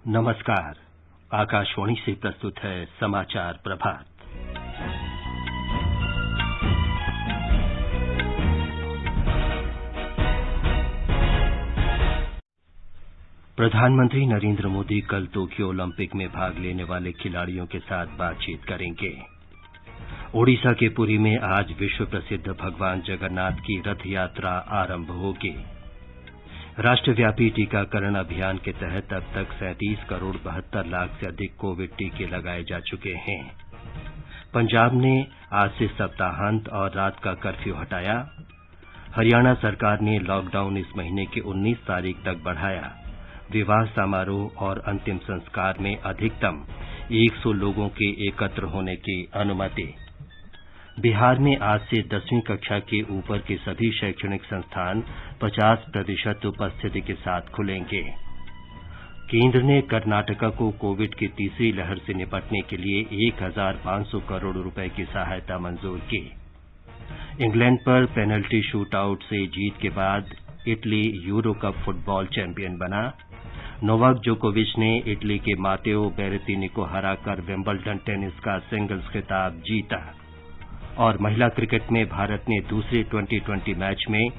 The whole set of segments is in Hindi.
नमस्कार। आकाशवाणी से प्रस्तुत है समाचार प्रभात। प्रधानमंत्री नरेंद्र मोदी कल टोक्यो ओलंपिक में भाग लेने वाले खिलाड़ियों के साथ बातचीत करेंगे। ओडिशा के पुरी में आज विश्व प्रसिद्ध भगवान जगन्नाथ की रथ यात्रा आरंभ होगी। राष्ट्रव्यापी टीकाकरण अभियान के तहत अब तक 37 करोड़ 72 लाख से अधिक कोविड टीके लगाए जा चुके हैं। पंजाब ने आज से सप्ताहांत और रात का कर्फ्यू हटाया। हरियाणा सरकार ने लॉकडाउन इस महीने की 19 तारीख तक बढ़ाया। विवाह समारोह और अंतिम संस्कार में अधिकतम 100 लोगों के एकत्र होने की अनुमति। बिहार में आज से 10वीं कक्षा के ऊपर के सभी शैक्षणिक संस्थान 50% उपस्थिति के साथ खुलेंगे। केंद्र ने कर्नाटका को कोविड की तीसरी लहर से निपटने के लिए 1,500 करोड़ रुपए की सहायता मंजूर की। इंग्लैंड पर पेनल्टी शूटआउट से जीत के बाद Italy euro cup football champion बना। नोवाक जोकोविच ने इटली के मातेओ बेरेतिनी को हराकर विंबलडन टेनिस का सिंगल्स खिताब जीता। और महिला क्रिकेट में भारत ने दूसरे T20 मैच में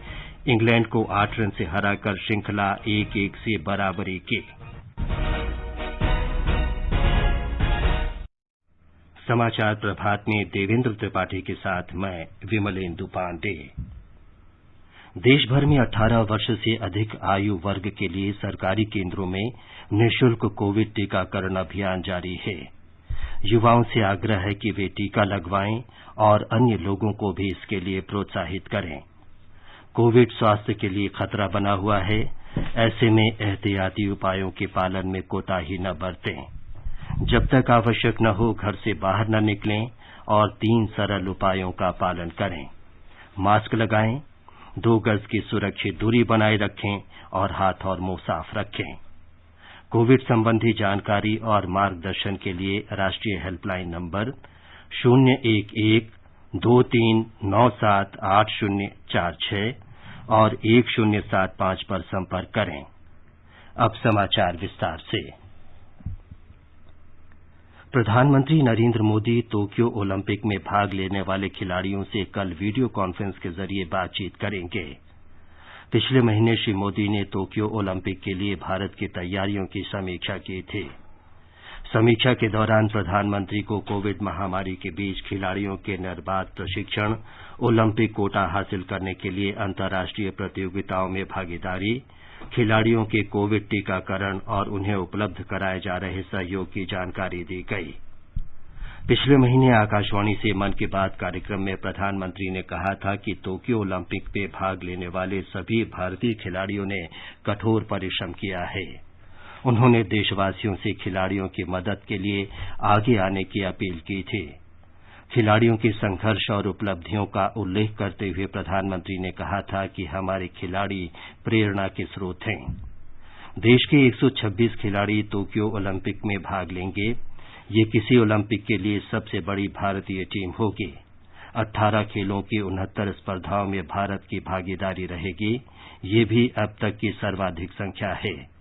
इंग्लैंड को 8 रन से हराकर श्रृंखला 1-1 से बराबरी की। समाचार प्रभात में देवेंद्र त्रिपाठी के साथ मैं विमलेंदु पांडे। देश भर में 18 वर्ष से अधिक आयु वर्ग के लिए सरकारी केंद्रों में निःशुल्क कोविड टीकाकरण अभियान जारी है। युवाओं से आग्रह है कि वे टीका लगवाएं और अन्य लोगों को भी इसके लिए प्रोत्साहित करें। कोविड स्वास्थ्य के लिए खतरा बना हुआ है, ऐसे में एहतियाती उपायों के पालन में कोताही न बरतें। जब तक आवश्यक न हो घर से बाहर न निकलें और 3 सरल उपायों का पालन करें। मास्क लगाएं, 2 गज की सुरक्षित दूरी बनाए रखें और हाथ और मुंह साफ रखें। कोविड संबंधी जानकारी और मार्गदर्शन के लिए राष्ट्रीय हेल्पलाइन नंबर 011-2397-8046 और 1075 पर संपर्क करें। अब समाचार विस्तार से। प्रधानमंत्री नरेंद्र मोदी टोक्यो ओलंपिक में भाग लेने वाले खिलाड़ियों से कल वीडियो कॉन्फ्रेंस के जरिए बातचीत करेंगे। पिछले महीने श्री मोदी ने टोक्यो ओलंपिक के लिए भारत की तैयारियों की समीक्षा की थी। समीक्षा के दौरान प्रधानमंत्री को कोविड महामारी के बीच खिलाड़ियों के निर्बाध प्रशिक्षण, ओलंपिक कोटा हासिल करने के लिए अंतर्राष्ट्रीय प्रतियोगिताओं में भागीदारी, खिलाड़ियों के कोविड टीकाकरण और उन्हें उपलब्ध कराए जा रहे सहयोग की जानकारी दी गई। पिछले महीने आकाशवाणी से मन की बात कार्यक्रम में प्रधानमंत्री ने कहा था कि टोक्यो ओलंपिक में भाग लेने वाले सभी भारतीय खिलाड़ियों ने कठोर परिश्रम किया है। उन्होंने देशवासियों से खिलाड़ियों की मदद के लिए आगे आने की अपील की थी। खिलाड़ियों के संघर्ष और उपलब्धियों का उल्लेख करते हुए प्रधानमंत्री ने कहा था कि हमारे खिलाड़ी प्रेरणा के स्रोत हैं। देश के 126 खिलाड़ी टोक्यो ओलंपिक में भाग लेंगे। ये किसी ओलंपिक के लिए सबसे बड़ी भारतीय टीम होगी। 18 खेलों की 69 स्पर्धाओं में भारत की भागीदारी रहेगी। ये भी अब तक की सर्वाधिक संख्या है।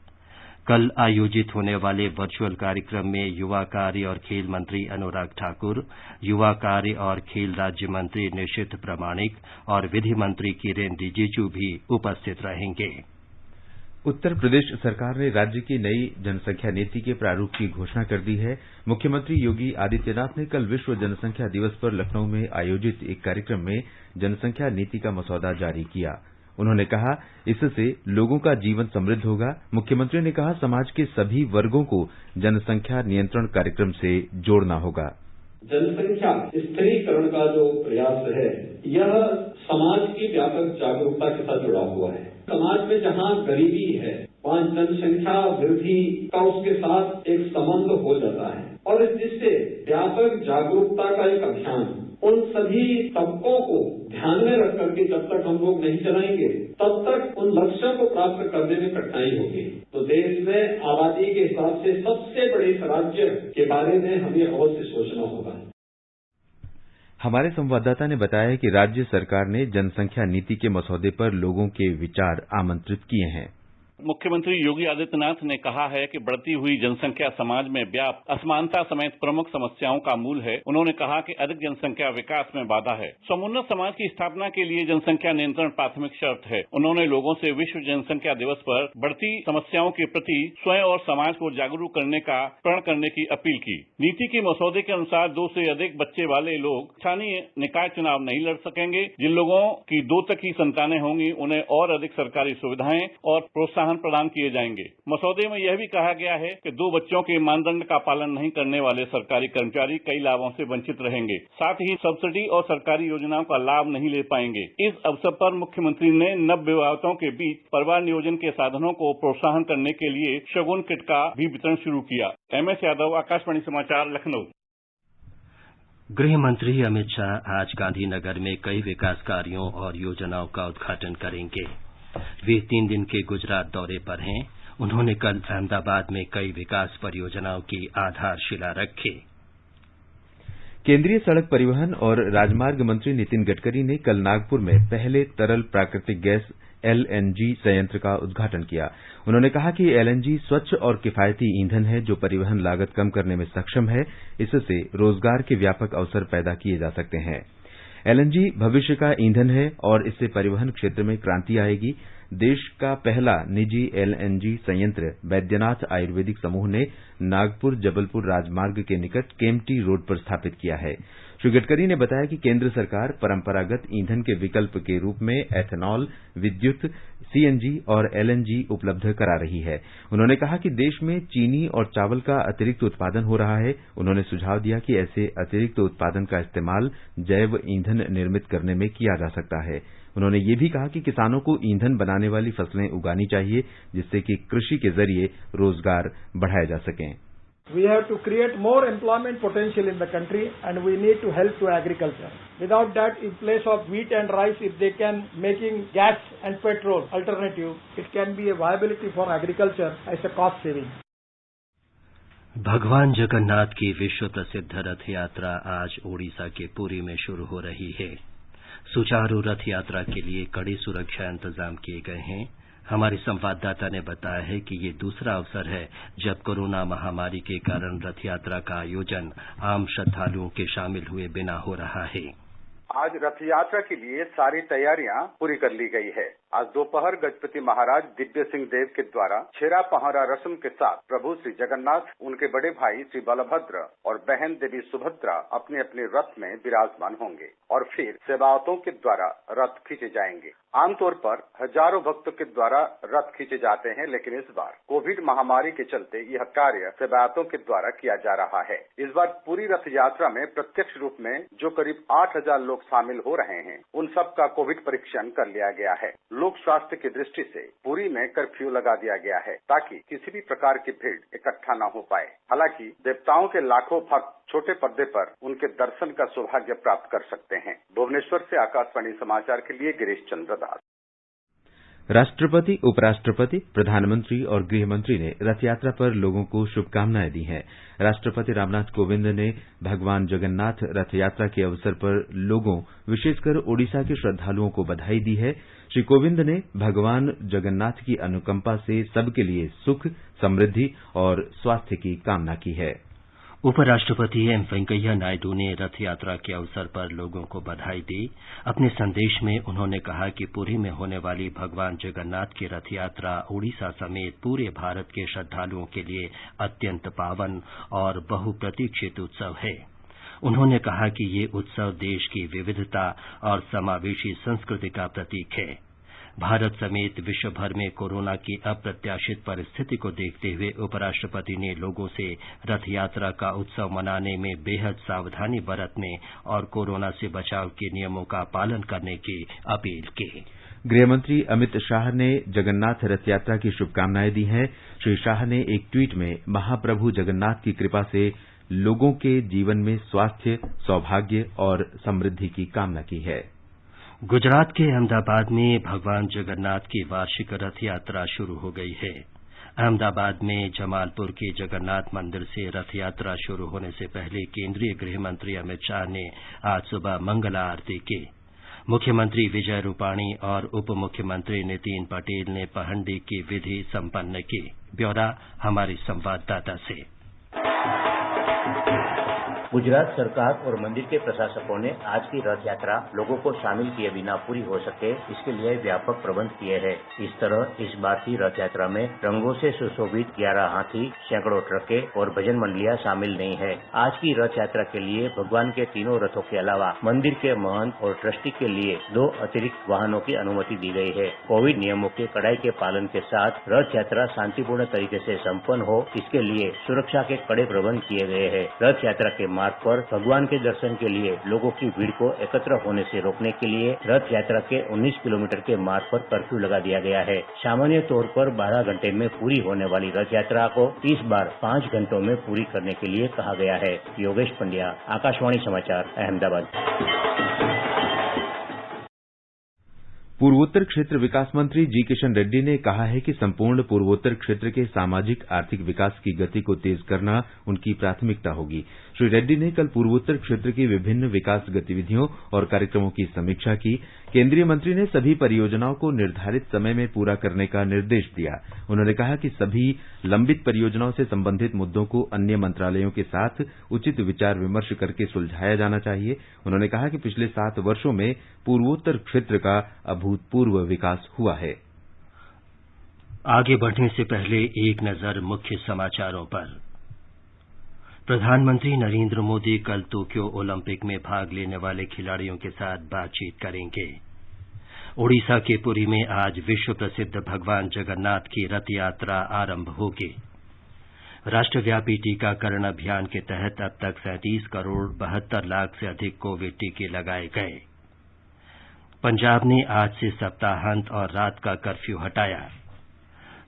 कल आयोजित होने वाले वर्चुअल कार्यक्रम में युवा कार्य और खेल मंत्री अनुराग ठाकुर, युवा कार्य और खेल राज्य मंत्री निशित प्रामाणिक और विधि मंत्री किरेन रिजिजू भी उपस्थित रहेंगे। उत्तर प्रदेश सरकार ने राज्य की नई जनसंख्या नीति के प्रारूप की घोषणा कर दी है। मुख्यमंत्री योगी आदित्यनाथ ने कल विश्व जनसंख्या दिवस पर लखनऊ में आयोजित एक कार्यक्रम में जनसंख्या नीति का मसौदा जारी किया। उन्होंने कहा, इससे लोगों का जीवन समृद्ध होगा। मुख्यमंत्री ने कहा, समाज के सभी वर्गों को जनसंख्या नियंत्रण कार्यक्रम से जोड़ना होगा। जनसंख्या स्थिरीकरण का जो प्रयास है, यह समाज की व्यापक जागरूकता के साथ जुड़ा हुआ है। समाज में जहां गरीबी है, वहां जनसंख्या वृद्धि का उसके साथ एक संबंध हो जाता है और जिससे व्यापक जागरूकता का एक अभियान उन सभी तबकों को ध्यान में रख करके जब तक हम लोग नहीं चलाएंगे, तब तक उन लक्ष्यों को प्राप्त करने में कठिनाई होगी। तो देश में आबादी के हिसाब से सबसे बड़े राज्य के बारे में हमें अवश्य सोचना होगा। हमारे संवाददाता ने बताया कि राज्य सरकार ने जनसंख्या नीति के मसौदे पर लोगों के विचार आमंत्रित किए हैं। मुख्यमंत्री योगी आदित्यनाथ ने कहा है कि बढ़ती हुई जनसंख्या समाज में व्याप्त असमानता समेत प्रमुख समस्याओं का मूल है। उन्होंने कहा कि अधिक जनसंख्या विकास में बाधा है। समुन्नत समाज की स्थापना के लिए जनसंख्या नियंत्रण प्राथमिक शर्त है। उन्होंने लोगों से विश्व जनसंख्या दिवस पर बढ़ती समस्याओं के प्रति स्वयं और समाज को जागरूक करने का प्रण करने की अपील की। नीति के मसौदे के अनुसार 2 से अधिक बच्चे वाले लोग स्थानीय निकाय चुनाव नहीं लड़ सकेंगे। जिन लोगों की 2 तक ही संतानें होंगी उन्हें और अधिक सरकारी सुविधाएं और प्रोत्साहन प्रदान किए जाएंगे। मसौदे में यह भी कहा गया है कि 2 बच्चों के मानदंड का पालन नहीं करने वाले सरकारी कर्मचारी कई लाभों से वंचित रहेंगे। साथ ही सब्सिडी और सरकारी योजनाओं का लाभ नहीं ले पाएंगे। इस अवसर पर मुख्यमंत्री ने नवविवाहितों के बीच परिवार नियोजन के साधनों को प्रोत्साहन करने के लिए शगुन किट का भी वितरण शुरू किया। MS यादव, आकाशवाणी समाचार, लखनऊ। गृह मंत्री अमित शाह आज गांधीनगर में कई विकास कार्यों और योजनाओं का उद्घाटन करेंगे। वे 3 दिन के गुजरात दौरे पर हैं। उन्होंने कल अहमदाबाद में कई विकास परियोजनाओं की आधारशिला रखी। केंद्रीय सड़क परिवहन और राजमार्ग मंत्री नितिन गडकरी ने कल नागपुर में पहले तरल प्राकृतिक गैस LNG संयंत्र का उद्घाटन किया। उन्होंने कहा कि LNG स्वच्छ और किफायती ईंधन है जो परिवहन लागत कम करने में सक्षम है। इससे रोजगार के व्यापक अवसर पैदा किए जा सकते हैं। LNG भविष्य का ईंधन है और इससे परिवहन क्षेत्र में क्रांति आएगी। देश का पहला निजी LNG संयंत्र बैद्यनाथ आयुर्वेदिक समूह ने नागपुर जबलपुर राजमार्ग के निकट केम्प्टी रोड पर स्थापित किया है। श्री गडकरी ने बताया कि केंद्र सरकार परंपरागत ईंधन के विकल्प के रूप में एथेनॉल, विद्युत, CNG और LNG उपलब्ध करा रही है। उन्होंने कहा कि देश में चीनी और चावल का अतिरिक्त उत्पादन हो रहा है। उन्होंने सुझाव दिया कि ऐसे अतिरिक्त उत्पादन का इस्तेमाल जैव ईंधन निर्मित करने में किया जा सकता है। उन्होंने ये भी कहा कि किसानों को ईंधन बनाने वाली फसलें उगानी चाहिए जिससे कि कृषि के जरिए रोजगार बढ़ाए जा सकें। We have to create more employment potential in the country and we need to help to agriculture. Without that, in place of wheat and rice, if they can making gas and petrol alternative, it can be a viability for agriculture as a cost saving. भगवान जगन्नाथ की विश्व प्रसिद्ध रथ यात्रा आज ओडिशा के पुरी में शुरू हो रही है। सुचारू रथ यात्रा के लिए कड़ी सुरक्षा इंतजाम किए गए हैं। हमारे संवाददाता ने बताया है कि ये दूसरा अवसर है जब कोरोना महामारी के कारण रथ यात्रा का आयोजन आम श्रद्धालुओं के शामिल हुए बिना हो रहा है। आज रथ यात्रा के लिए सारी तैयारियां पूरी कर ली गई है। आज दोपहर गजपति महाराज दिव्य सिंह देव के द्वारा छेरा पहरा रस्म के साथ प्रभु श्री जगन्नाथ, उनके बड़े भाई श्री बलभद्र और बहन देवी सुभद्रा अपने अपने रथ में विराजमान होंगे और फिर सेवावतों के द्वारा रथ खींचे जाएंगे। आमतौर पर हजारों भक्तों के द्वारा रथ खींचे जाते हैं, लेकिन इस बार कोविड महामारी के चलते यह कार्य सेवायतों के द्वारा किया जा रहा है। इस बार पूरी रथ यात्रा में प्रत्यक्ष रूप में जो करीब 8000 लोग शामिल हो रहे हैं, उन सब का कोविड परीक्षण कर लिया गया है। लोक स्वास्थ्य की दृष्टि से पुरी में कर्फ्यू लगा दिया गया है ताकि किसी भी प्रकार की भीड़ इकट्ठा न हो पाए। हालांकि देवताओं के लाखों भक्त छोटे पर्दे पर उनके दर्शन का सौभाग्य प्राप्त कर सकते हैं। भुवनेश्वर से आकाशवाणी समाचार के लिए गिरीश चंद्र दास। राष्ट्रपति, उपराष्ट्रपति, प्रधानमंत्री और गृह मंत्री ने रथ यात्रा पर लोगों को शुभकामनाएं दी हैं। राष्ट्रपति रामनाथ कोविंद ने भगवान जगन्नाथ रथ यात्रा के अवसर पर लोगों, विशेषकर ओडिशा के श्रद्धालुओं को बधाई दी है। श्री कोविंद ने भगवान जगन्नाथ की अनुकंपा से सबके लिए सुख, समृद्धि और स्वास्थ्य की कामना की है। उपराष्ट्रपति एम वेंकैया नायडू ने रथ यात्रा के अवसर पर लोगों को बधाई दी। अपने संदेश में उन्होंने कहा कि पुरी में होने वाली भगवान जगन्नाथ की रथ यात्रा ओडिशा समेत पूरे भारत के श्रद्धालुओं के लिए अत्यंत पावन और बहुप्रतीक्षित उत्सव है। उन्होंने कहा कि ये उत्सव देश की विविधता और समावेशी संस्कृति का प्रतीक है। भारत समेत विश्व भर में कोरोना की अप्रत्याशित परिस्थिति को देखते हुए उपराष्ट्रपति ने लोगों से रथ यात्रा का उत्सव मनाने में बेहद सावधानी बरतने और कोरोना से बचाव के नियमों का पालन करने की अपील की। गृहमंत्री अमित शाह ने जगन्नाथ रथ यात्रा की शुभकामनाएं दी हैं। श्री शाह ने एक ट्वीट में महाप्रभु जगन्नाथ की कृपा से लोगों के जीवन में स्वास्थ्य, सौभाग्य और समृद्धि की कामना की है। गुजरात के अहमदाबाद में भगवान जगन्नाथ की वार्षिक रथ यात्रा शुरू हो गई है। अहमदाबाद में जमालपुर के जगन्नाथ मंदिर से रथ यात्रा शुरू होने से पहले केंद्रीय गृह मंत्री अमित शाह ने आज सुबह मंगला आरती की। मुख्यमंत्री विजय रूपाणी और उप मुख्यमंत्री नितिन पटेल ने पहंडी की विधि संपन्न की। ब्यौरा हमारी संवाददाता से। गुजरात सरकार और मंदिर के प्रशासकों ने आज की रथ यात्रा लोगों को शामिल किए बिना पूरी हो सके, इसके लिए व्यापक प्रबंध किए हैं। इस तरह इस बार की रथ यात्रा में रंगों से सुशोभित 11 हाथी, सैकड़ों ट्रकें और भजन मंडलियां शामिल नहीं है। आज की रथ यात्रा के लिए भगवान के तीनों रथों के अलावा मंदिर के महंत और ट्रस्टी के लिए 2 अतिरिक्त वाहनों की अनुमति दी गई है। कोविड नियमों के कड़ाई के पालन के साथ रथ यात्रा शांतिपूर्ण तरीके से सम्पन्न हो, इसके लिए सुरक्षा के कड़े प्रबंध किए गए हैं। रथ यात्रा के मार्ग पर भगवान के दर्शन के लिए लोगों की भीड़ को एकत्र होने से रोकने के लिए रथ यात्रा के 19 किलोमीटर के मार्ग पर कर्फ्यू लगा दिया गया है। सामान्य तौर पर 12 घंटे में पूरी होने वाली रथ यात्रा को इस बार 5 घंटों में पूरी करने के लिए कहा गया है। योगेश पंड्या, आकाशवाणी समाचार, अहमदाबाद। पूर्वोत्तर क्षेत्र विकास मंत्री जी किशन रेड्डी ने कहा है कि संपूर्ण पूर्वोत्तर क्षेत्र के सामाजिक आर्थिक विकास की गति को तेज करना उनकी प्राथमिकता होगी। श्री रेड्डी ने कल पूर्वोत्तर क्षेत्र की विभिन्न विकास गतिविधियों और कार्यक्रमों की समीक्षा की। केंद्रीय मंत्री ने सभी परियोजनाओं को निर्धारित समय में पूरा करने का निर्देश दिया। उन्होंने कहा कि सभी लंबित परियोजनाओं से संबंधित मुद्दों को अन्य मंत्रालयों के साथ उचित विचार विमर्श करके सुलझाया जाना चाहिए। उन्होंने कहा कि पिछले 7 वर्षों में पूर्वोत्तर क्षेत्र का अभूतपूर्व विकास हुआ है। आगे बढ़ने से पहले एक नजर मुख्य समाचारों पर। प्रधानमंत्री नरेंद्र मोदी कल टोक्यो ओलंपिक में भाग लेने वाले खिलाड़ियों के साथ बातचीत करेंगे। ओडिशा के पुरी में आज विश्व प्रसिद्ध भगवान जगन्नाथ की रथ यात्रा आरंभ होगी। राष्ट्रव्यापी टीकाकरण अभियान के तहत अब तक 37 करोड़ 72 लाख से अधिक कोविड टीके लगाए गए। पंजाब ने आज से सप्ताहांत और रात का कर्फ्यू हटाया।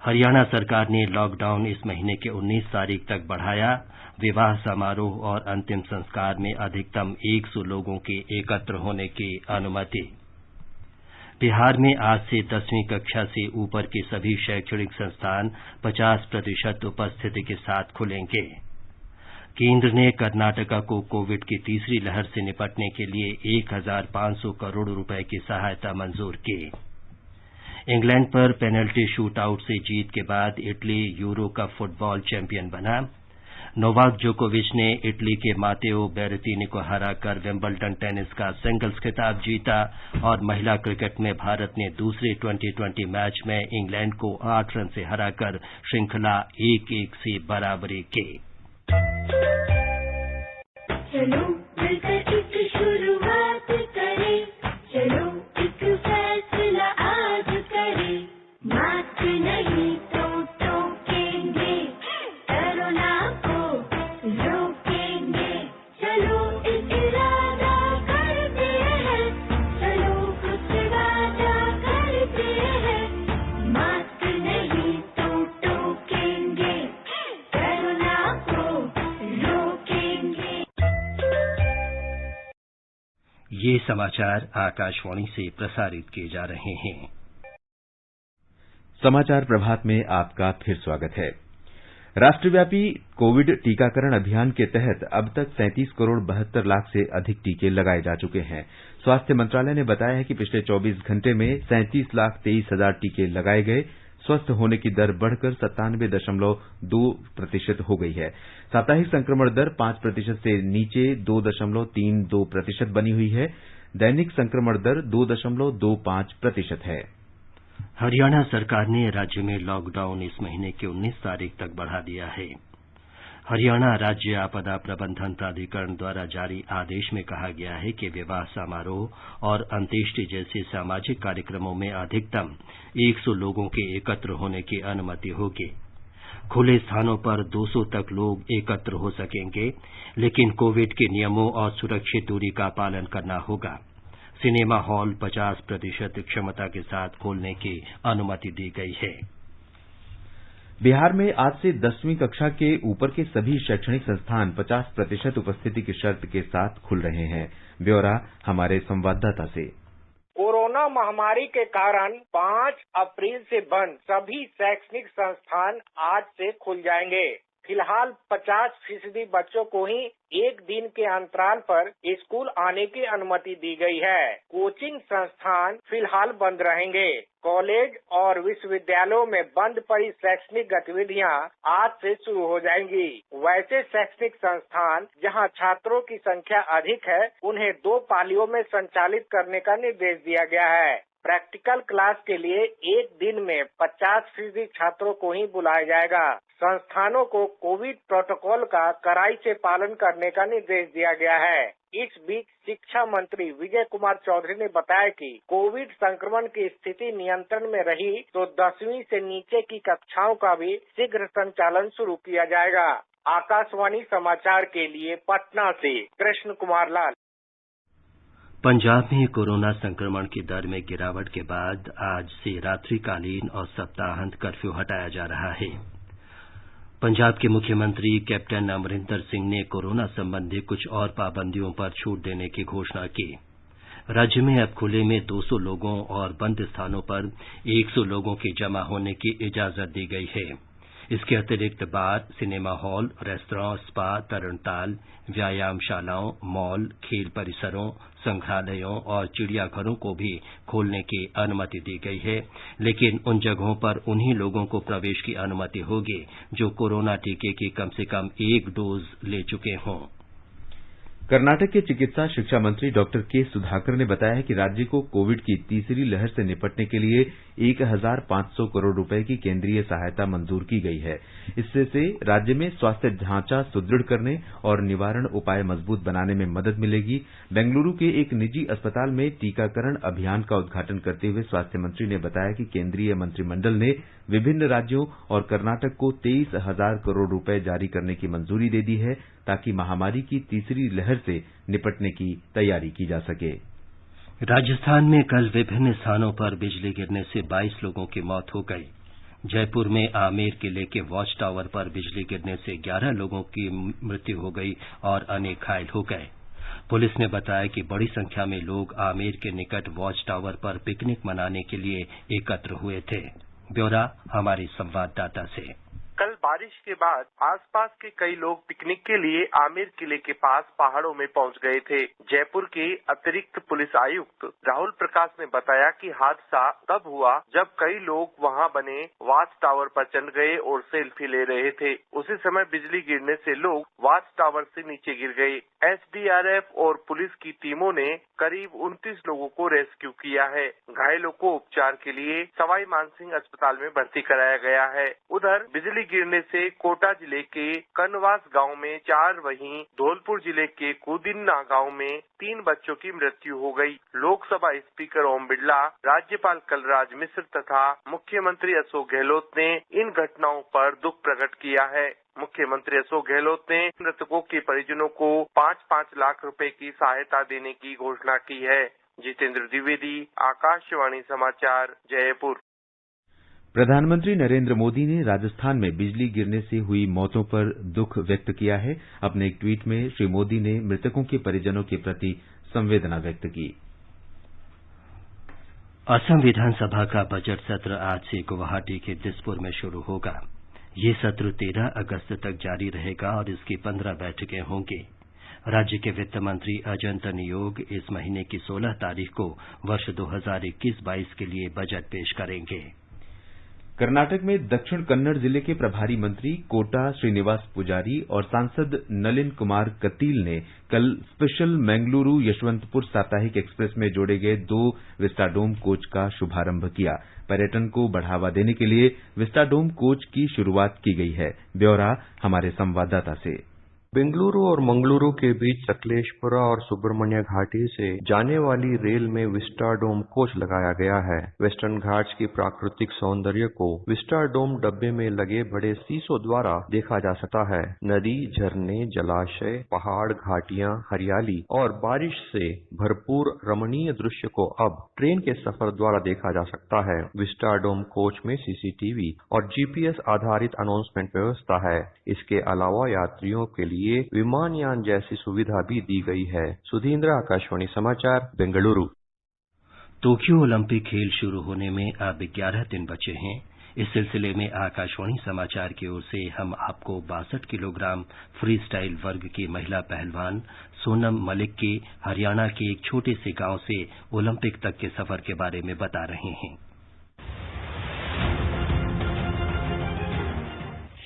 हरियाणा सरकार ने लॉकडाउन इस महीने के 19 तारीख तक बढ़ाया। विवाह समारोह और अंतिम संस्कार में अधिकतम 100 लोगों के एकत्र होने की अनुमति। बिहार में आज से 10वीं कक्षा से ऊपर के सभी शैक्षणिक संस्थान 50% उपस्थिति के साथ खुलेंगे। केंद्र ने कर्नाटका को कोविड की तीसरी लहर से निपटने के लिए 1,500 करोड़ रुपए की सहायता मंजूर की। इंग्लैंड पर पेनल्टी शूट आउट से जीत के बाद Italy euro cup football champion बना। नोवाक जोकोविच ने इटली के मातेओ बेरेतिनी को हराकर विंबलडन टेनिस का सिंगल्स खिताब जीता और महिला क्रिकेट में भारत ने दूसरे T20 मैच में इंग्लैंड को 8 रन से हराकर श्रृंखला 1-1 से बराबरी की। चलो मिलकर एक शुरुआत करें, चलो एक फैसला आज करें, मास्क नहीं तो टोकेंगे, कोरोना को रोकेंगे, चलो एक इरादा करते हैं, चलो कुछ वादा करते हैं, मास्क नहीं तो टोकेंगे, कोरोना को रोकेंगे। ये समाचार आकाशवाणी से प्रसारित किए जा रहे हैं। समाचार प्रभात में आपका फिर स्वागत है। राष्ट्रव्यापी कोविड टीकाकरण अभियान के तहत अब तक 37 करोड़ 72 लाख से अधिक टीके लगाए जा चुके हैं। स्वास्थ्य मंत्रालय ने बताया है कि पिछले 24 घंटे में 37,23,000 टीके लगाए गए। स्वस्थ होने की दर बढ़कर 97.2% हो गई है। साप्ताहिक संक्रमण दर 5% से नीचे 2.32% बनी हुई है। दैनिक संक्रमण दर 2.25% है। हरियाणा सरकार ने राज्य में लॉकडाउन इस महीने की 19 तारीख तक बढ़ा दिया है। हरियाणा राज्य आपदा प्रबंधन प्राधिकरण द्वारा जारी आदेश में कहा गया है कि विवाह समारोह और अंत्येष्टि जैसे सामाजिक कार्यक्रमों में अधिकतम 100 लोगों के एकत्र होने की अनुमति होगी। खुले स्थानों पर 200 तक लोग एकत्र हो सकेंगे, लेकिन कोविड के नियमों और सुरक्षित दूरी का पालन करना होगा। सिनेमा हॉल 50% क्षमता के साथ खोलने की अनुमति दी गई है। बिहार में आज से 10वीं कक्षा के ऊपर के सभी शैक्षणिक संस्थान 50% उपस्थिति की शर्त के साथ खुल रहे हैं। ब्यौरा हमारे संवाददाता से। कोरोना महामारी के कारण 5 अप्रैल से बंद सभी शैक्षणिक संस्थान आज से खुल जाएंगे। फिलहाल 50% बच्चों को ही एक दिन के अंतराल पर स्कूल आने की अनुमति दी गई है। कोचिंग संस्थान फिलहाल बंद रहेंगे। कॉलेज और विश्वविद्यालयों में बंद पड़ी शैक्षणिक गतिविधियां आज से शुरू हो जाएंगी। वैसे शैक्षणिक संस्थान जहां छात्रों की संख्या अधिक है, उन्हें 2 पालियों में संचालित करने का निर्देश दिया गया है। प्रैक्टिकल क्लास के लिए एक दिन में 50% छात्रों को ही बुलाया जाएगा। संस्थानों को कोविड प्रोटोकॉल का कड़ाई से पालन करने का निर्देश दिया गया है। इस बीच शिक्षा मंत्री विजय कुमार चौधरी ने बताया कि कोविड संक्रमण की स्थिति नियंत्रण में रही तो 10वीं से नीचे की कक्षाओं का भी शीघ्र संचालन शुरू किया जाएगा। आकाशवाणी समाचार के लिए पटना से कृष्ण कुमार लाल। पंजाब में कोरोना संक्रमण की दर में गिरावट के बाद आज से रात्रिकालीन और सप्ताहांत कर्फ्यू हटाया जा रहा है। पंजाब के मुख्यमंत्री कैप्टन अमरिंदर सिंह ने कोरोना संबंधी कुछ और पाबंदियों पर छूट देने की घोषणा की। राज्य में अब खुले में 200 लोगों और बंद स्थानों पर 100 लोगों के जमा होने की इजाजत दी गई है। इसके अतिरिक्त bar, cinema hall, restaurant, spa, तरणताल, व्यायामशालाओं, मॉल, खेल परिसरों, संग्रहालयों और चिड़ियाघरों को भी खोलने की अनुमति दी गई है, लेकिन उन जगहों पर उन्हीं लोगों को प्रवेश की अनुमति होगी जो कोरोना टीके की कम से कम 1 डोज ले चुके हों। कर्नाटक के चिकित्सा शिक्षा मंत्री डॉक्टर के सुधाकर ने बताया कि राज्य को कोविड की तीसरी लहर से निपटने के लिए 1500 करोड़ रुपए की केंद्रीय सहायता मंजूर की गई है। इससे राज्य में स्वास्थ्य ढांचा सुदृढ़ करने और निवारण उपाय मजबूत बनाने में मदद मिलेगी। बेंगलुरु के एक निजी अस्पताल में टीकाकरण अभियान का उद्घाटन करते हुए स्वास्थ्य मंत्री ने बताया कि केंद्रीय मंत्रिमंडल ने विभिन्न राज्यों और कर्नाटक को 23,000 करोड़ रुपए जारी करने की मंजूरी दे दी है ताकि महामारी की तीसरी लहर से निपटने की तैयारी की जा सके। राजस्थान में कल विभिन्न स्थानों पर बिजली गिरने से 22 लोगों की मौत हो गई। जयपुर में आमेर किले के वॉच टावर पर बिजली गिरने से 11 लोगों की मृत्यु हो गई और अनेक घायल हो गए। पुलिस ने बताया कि बड़ी संख्या में लोग आमेर के निकट वॉच टावर पर पिकनिक मनाने के लिए एकत्र हुए थे। ब्यौरा हमारे संवाददाता से। कल बारिश के बाद आसपास के कई लोग पिकनिक के लिए आमेर किले के पास पहाड़ों में पहुंच गए थे। जयपुर के अतिरिक्त पुलिस आयुक्त राहुल प्रकाश ने बताया कि हादसा तब हुआ जब कई लोग वहां बने वॉच टावर पर चढ़ गए और सेल्फी ले रहे थे। उसी समय बिजली गिरने से लोग वॉच टावर से नीचे गिर गए। एसडीआरएफ और पुलिस की टीमों ने करीब 29 लोगों को रेस्क्यू किया है। घायलों को उपचार के लिए सवाई मानसिंह अस्पताल में भर्ती कराया गया है। उधर बिजली गिरने से कोटा जिले के कनवास गांव में 4, वहीं धौलपुर जिले के कुदिन्ना गांव में 3 बच्चों की मृत्यु हो गई। लोकसभा स्पीकर ओम बिरला, राज्यपाल कलराज मिश्र तथा मुख्यमंत्री अशोक गहलोत ने इन घटनाओं पर दुख प्रकट किया है। मुख्यमंत्री अशोक गहलोत ने मृतकों के परिजनों को 5-5 लाख रुपए की सहायता देने की घोषणा की है। जितेंद्र द्विवेदी, आकाशवाणी समाचार, जयपुर। प्रधानमंत्री नरेंद्र मोदी ने राजस्थान में बिजली गिरने से हुई मौतों पर दुख व्यक्त किया है। अपने एक ट्वीट में श्री मोदी ने मृतकों के परिजनों के प्रति संवेदना व्यक्त की। असम विधानसभा का बजट सत्र आज से गुवाहाटी के दिसपुर में शुरू होगा। ये सत्र 13 अगस्त तक जारी रहेगा और इसकी 15 बैठकें होंगी। राज्य के वित्त मंत्री अजंत नियोग इस महीने की 16 तारीख को वर्ष 2021-22 के लिए बजट पेश करेंगे। कर्नाटक में दक्षिण कन्नड़ जिले के प्रभारी मंत्री कोटा श्रीनिवास पुजारी और सांसद नलिन कुमार कटील ने कल स्पेशल मंगलुरु यशवंतपुर साप्ताहिक एक्सप्रेस में जोड़े गए 2 विस्टाडोम कोच का शुभारंभ किया। पर्यटन को बढ़ावा देने के लिए विस्टाडोम कोच की शुरूआत की गई है। ब्यौरा हमारे संवाददाता से। बेंगलुरु और मंगलुरु के बीच सकलेशपुरा और सुब्रमण्य घाटी से जाने वाली रेल में विस्टाडोम कोच लगाया गया है। वेस्टर्न घाट्स की प्राकृतिक सौंदर्य को विस्टाडोम डब्बे में लगे बड़े शीशों द्वारा देखा जा सकता है। नदी, झरने, जलाशय, पहाड़, घाटियां, हरियाली और बारिश से भरपूर रमणीय दृश्य को अब ट्रेन के सफर द्वारा देखा जा सकता है। विस्टाडोम कोच में सीसीटीवी और जीपीएस आधारित अनाउंसमेंट व्यवस्था है। इसके अलावा यात्रियों के लिए विमानयान जैसी सुविधा भी दी गई है। सुधींद्र, आकाशवाणी समाचार, बेंगलुरु। टोक्यो ओलंपिक खेल शुरू होने में अब 11 दिन बचे हैं। इस सिलसिले में आकाशवाणी समाचार की ओर से हम आपको 62 किलोग्राम फ्री स्टाइल वर्ग की महिला पहलवान सोनम मलिक के हरियाणा के एक छोटे से गांव से ओलंपिक तक के सफर के बारे में बता रहे हैं।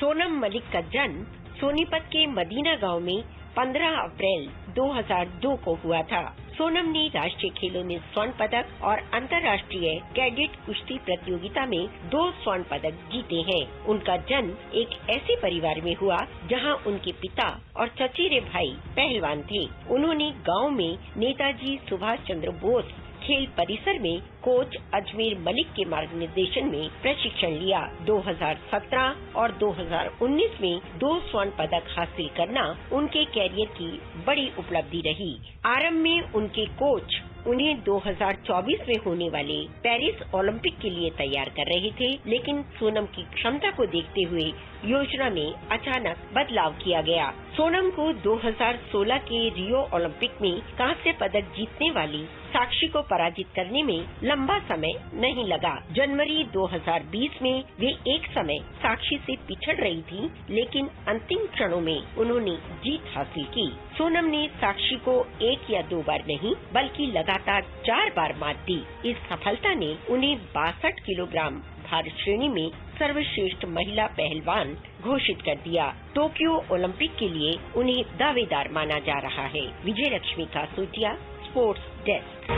सोनम मलिक का जन्म सोनीपत के मदीना गांव में 15 अप्रैल 2002 को हुआ था। सोनम ने राष्ट्रीय खेलों में स्वर्ण पदक और अंतर्राष्ट्रीय कैडेट कुश्ती प्रतियोगिता में 2 स्वर्ण पदक जीते हैं। उनका जन्म एक ऐसे परिवार में हुआ जहां उनके पिता और चचेरे भाई पहलवान थे। उन्होंने गांव में नेताजी सुभाष चंद्र बोस खेल परिसर में कोच अजमेर मलिक के मार्गनिर्देशन में प्रशिक्षण लिया। 2017 और 2019 में 2 स्वर्ण पदक हासिल करना उनके कैरियर की बड़ी उपलब्धि रही। आरंभ में उनके कोच उन्हें 2024 में होने वाले पेरिस ओलंपिक के लिए तैयार कर रहे थे, लेकिन सोनम की क्षमता को देखते हुए योजना में अचानक बदलाव किया गया। सोनम को 2016 के रियो ओलंपिक में कांस्य पदक जीतने वाली साक्षी को पराजित करने में लंबा समय नहीं लगा। जनवरी 2020 में वे एक समय साक्षी से पिछड़ रही थी, लेकिन अंतिम क्षणों में उन्होंने जीत हासिल की। सोनम ने साक्षी को 1 या 2 बार नहीं बल्कि लगातार 4 बार मात दी। इस सफलता ने उन्हें 62 किलोग्राम भार श्रेणी में सर्वश्रेष्ठ महिला पहलवान घोषित कर दिया। टोक्यो ओलंपिक के लिए उन्हें दावेदार माना जा रहा है। विजय लक्ष्मी कासोटिया, स्पोर्ट्स डेस्क।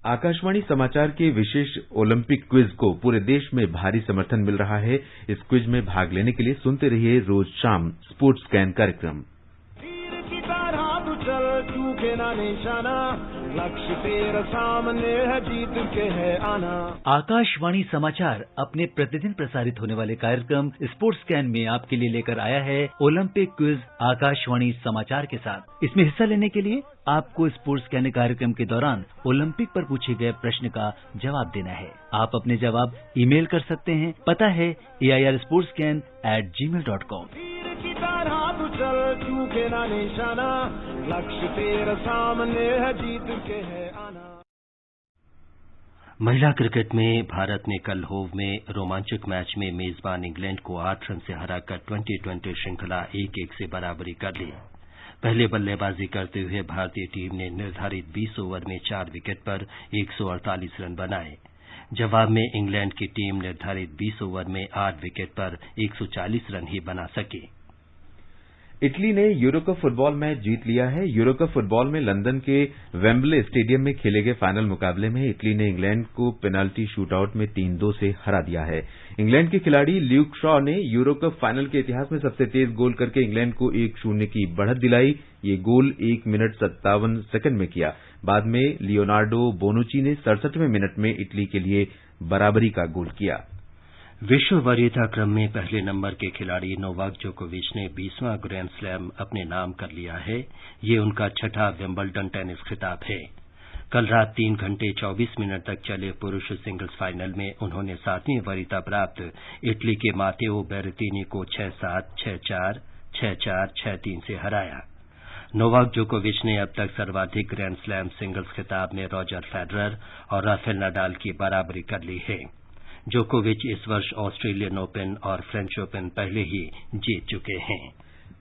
आकाशवाणी समाचार के विशेष ओलंपिक क्विज को पूरे देश में भारी समर्थन मिल रहा है। इस क्विज में भाग लेने के लिए सुनते रहिए रोज शाम स्पोर्ट्स स्कैन कार्यक्रम। चूके ना निशाना, लक्ष्य तेरा सामने है, जीत के है आना। आकाशवाणी समाचार अपने प्रतिदिन प्रसारित होने वाले कार्यक्रम स्पोर्ट्स स्कैन में आपके लिए लेकर आया है ओलंपिक क्विज आकाशवाणी समाचार के साथ। इसमें हिस्सा लेने के लिए आपको स्पोर्ट्स स्कैन कार्यक्रम के दौरान ओलंपिक पर पूछे गए प्रश्न का जवाब देना है। आप अपने जवाब ईमेल कर सकते हैं। पता है airsportscan@gmail.com। चल चूके ना निशाना, लक्ष्य तेरा सामने है, जीत के है आना। महिला क्रिकेट में भारत ने कल होव में रोमांचक मैच में मेजबान इंग्लैंड को 8 रन से हराकर 2020 श्रृंखला 1-1 से बराबरी कर ली। पहले बल्लेबाजी करते हुए भारतीय टीम ने निर्धारित 20 ओवर में 4 विकेट पर 148 रन बनाए। जवाब में इंग्लैंड की टीम निर्धारित 20 ओवर में 8 विकेट पर 140 रन ही बना सकी। इटली ने यूरो कप फुटबॉल मैच जीत लिया है। यूरो कप फुटबॉल में लंदन के वेम्बले स्टेडियम में खेले गए फाइनल मुकाबले में इटली ने इंग्लैंड को पेनाल्टी शूटआउट में 3-2 से हरा दिया है। इंग्लैंड के खिलाड़ी ल्यूक शॉ ने यूरो कप फाइनल के इतिहास में सबसे तेज गोल करके इंग्लैंड को 1-0 की बढ़त दिलाई। ये गोल 1 मिनट 57 सेकंड में किया। बाद में लियोनार्डो बोनुची ने 67वें मिनट में इटली के लिए बराबरी का गोल किया। विश्व वरीयता क्रम में पहले नंबर के खिलाड़ी नोवाक जोकोविच ने 20वां ग्रैंड स्लैम अपने नाम कर लिया है। ये उनका 6ठा विंबलडन टेनिस खिताब है। कल रात 3 घंटे 24 मिनट तक चले पुरुष सिंगल्स फाइनल में उन्होंने 7वीं वरीयता प्राप्त इटली के मातेओ बेरेतिनी को 6-7, 6-4, 6-4, 6-3 से हराया। नोवाक जोकोविच ने अब तक सर्वाधिक ग्रैंड स्लैम सिंगल्स खिताब में रॉजर फेडरर और राफेल नडाल की बराबरी कर ली है। जोकोविच इस वर्ष ऑस्ट्रेलियन ओपन और फ्रेंच ओपन पहले ही जीत चुके हैं।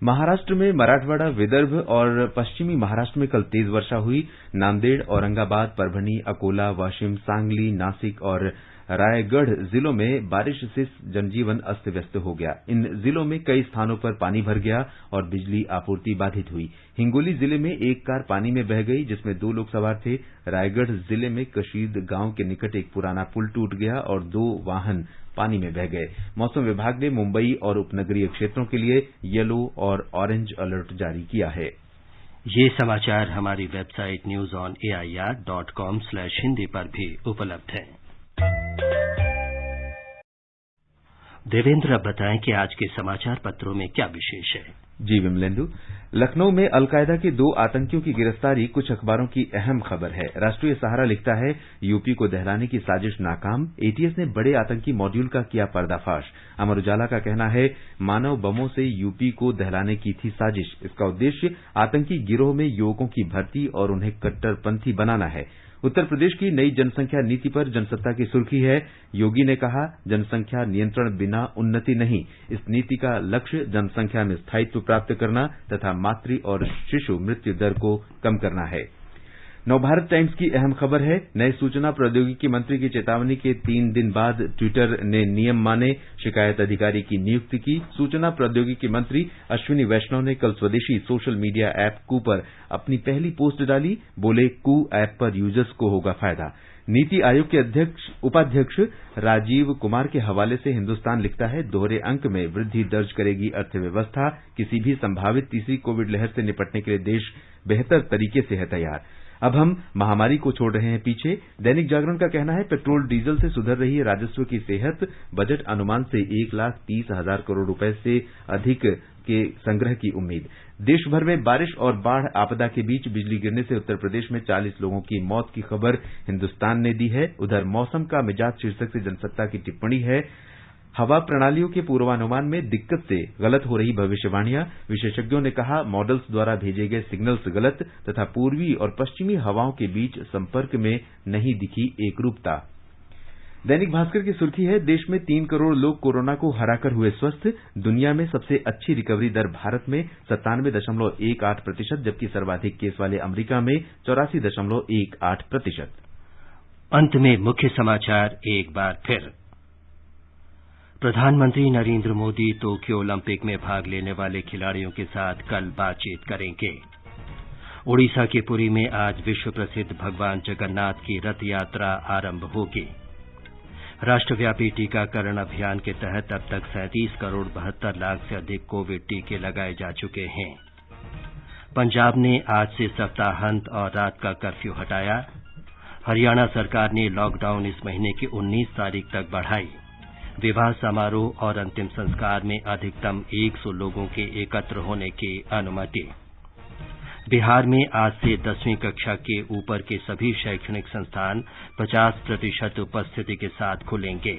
महाराष्ट्र में मराठवाड़ा, विदर्भ और पश्चिमी महाराष्ट्र में कल तेज वर्षा हुई। नांदेड़, औरंगाबाद, परभनी, अकोला, वाशिम, सांगली, नासिक और रायगढ़ जिलों में बारिश से जनजीवन अस्त व्यस्त हो गया। इन जिलों में कई स्थानों पर पानी भर गया और बिजली आपूर्ति बाधित हुई। हिंगोली जिले में एक कार पानी में बह गई जिसमें 2 लोग सवार थे। रायगढ़ जिले में कशीद गांव के निकट एक पुराना पुल टूट गया और 2 वाहन पानी में बह गए। मौसम विभाग ने मुंबई और उपनगरीय क्षेत्रों के लिए येलो और ऑरेंज अलर्ट जारी किया है। ये समाचार हमारी वेबसाइट newsonair.com/hindi पर भी उपलब्ध हैं। देवेंद्र, बताएं कि आज के समाचार पत्रों में क्या विशेष है। जी विमलेंदु, लखनऊ में अलकायदा के 2 आतंकियों की गिरफ्तारी कुछ अखबारों की अहम खबर है। राष्ट्रीय सहारा लिखता है, यूपी को दहलाने की साजिश नाकाम, एटीएस ने बड़े आतंकी मॉड्यूल का किया पर्दाफाश। अमर उजाला का कहना है, मानव बमों से यूपी को दहलाने की थी साजिश। इसका उद्देश्य आतंकी गिरोह में युवकों की भर्ती और उन्हें कट्टरपंथी बनाना है। उत्तर प्रदेश की नई जनसंख्या नीति पर जनसत्ता की सुर्खी है, योगी ने कहा जनसंख्या नियंत्रण बिना उन्नति नहीं। इस नीति का लक्ष्य जनसंख्या में स्थायित्व प्राप्त करना तथा मातृ और शिशु मृत्यु दर को कम करना है। नवभारत टाइम्स की अहम खबर है, नए सूचना प्रौद्योगिकी मंत्री की चेतावनी के 3 दिन बाद ट्विटर ने नियम माने, शिकायत अधिकारी की नियुक्ति की। सूचना प्रौद्योगिकी मंत्री अश्विनी वैष्णव ने कल स्वदेशी सोशल मीडिया ऐप कू पर अपनी पहली पोस्ट डाली, बोले कू ऐप पर यूजर्स को होगा फायदा। नीति आयोग के उपाध्यक्ष राजीव कुमार के हवाले से हिन्दुस्तान लिखता है, दोहरे अंक में वृद्धि दर्ज करेगी अर्थव्यवस्था, किसी भी संभावित तीसरी कोविड लहर से निपटने के लिए देश बेहतर तरीके से है तैयार। अब हम महामारी को छोड़ रहे हैं पीछे। दैनिक जागरण का कहना है, पेट्रोल डीजल से सुधर रही है राजस्व की सेहत, बजट अनुमान से 1,30,000 करोड़ रुपए से अधिक के संग्रह की उम्मीद। देश भर में बारिश और बाढ़ आपदा के बीच बिजली गिरने से उत्तर प्रदेश में 40 लोगों की मौत की खबर हिन्दुस्तान ने दी है। उधर मौसम का मिजाज शीर्षक से जनसत्ता की टिप्पणी है, हवा प्रणालियों के पूर्वानुमान में दिक्कत से गलत हो रही भविष्यवाणियां। विशेषज्ञों ने कहा मॉडल्स द्वारा भेजे गए सिग्नल्स गलत तथा पूर्वी और पश्चिमी हवाओं के बीच संपर्क में नहीं दिखी एकरूपता। दैनिक भास्कर की सुर्खी है, देश में 3 करोड़ लोग कोरोना को हराकर हुए स्वस्थ। दुनिया में सबसे अच्छी रिकवरी दर भारत में 97.18%, जबकि सर्वाधिक केस वाले अमेरिका में 84.18%। अंत में मुख्य समाचार एक बार फिर। प्रधानमंत्री नरेंद्र मोदी टोक्यो ओलंपिक में भाग लेने वाले खिलाड़ियों के साथ कल बातचीत करेंगे। ओडिशा के पुरी में आज विश्व प्रसिद्ध भगवान जगन्नाथ की रथ यात्रा आरंभ होगी। राष्ट्रव्यापी टीकाकरण अभियान के तहत अब तक 37 करोड़ 72 लाख से अधिक कोविड टीके लगाए जा चुके हैं। पंजाब ने आज से सप्ताहांत और रात का कर्फ्यू हटाया। हरियाणा सरकार ने लॉकडाउन इस महीने की 19 तारीख तक बढ़ाई। विवाह समारोह और अंतिम संस्कार में अधिकतम 100 लोगों के एकत्र होने की अनुमति। बिहार में आज से 10वीं कक्षा के ऊपर के सभी शैक्षणिक संस्थान 50% उपस्थिति के साथ खुलेंगे।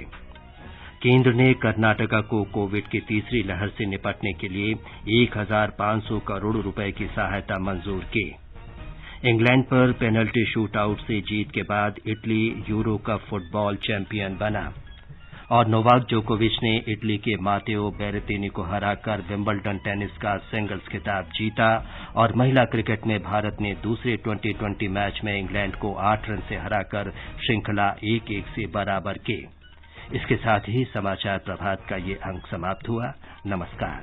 केंद्र ने कर्नाटका को कोविड की तीसरी लहर से निपटने के लिए 1,500 करोड़ रुपए की सहायता मंजूर की। इंग्लैंड पर पेनल्टी शूटआउट से जीत के बाद Italy euro cup football champion बना। और नोवाक जोकोविच ने इटली के मातेओ बेरेतिनी को हराकर विंबलडन टेनिस का सिंगल्स खिताब जीता। और महिला क्रिकेट में भारत ने दूसरे T20 मैच में इंग्लैंड को 8 रन से हराकर श्रृंखला 1-1 से बराबर की। इसके साथ ही समाचार प्रभात का ये अंक समाप्त हुआ। नमस्कार।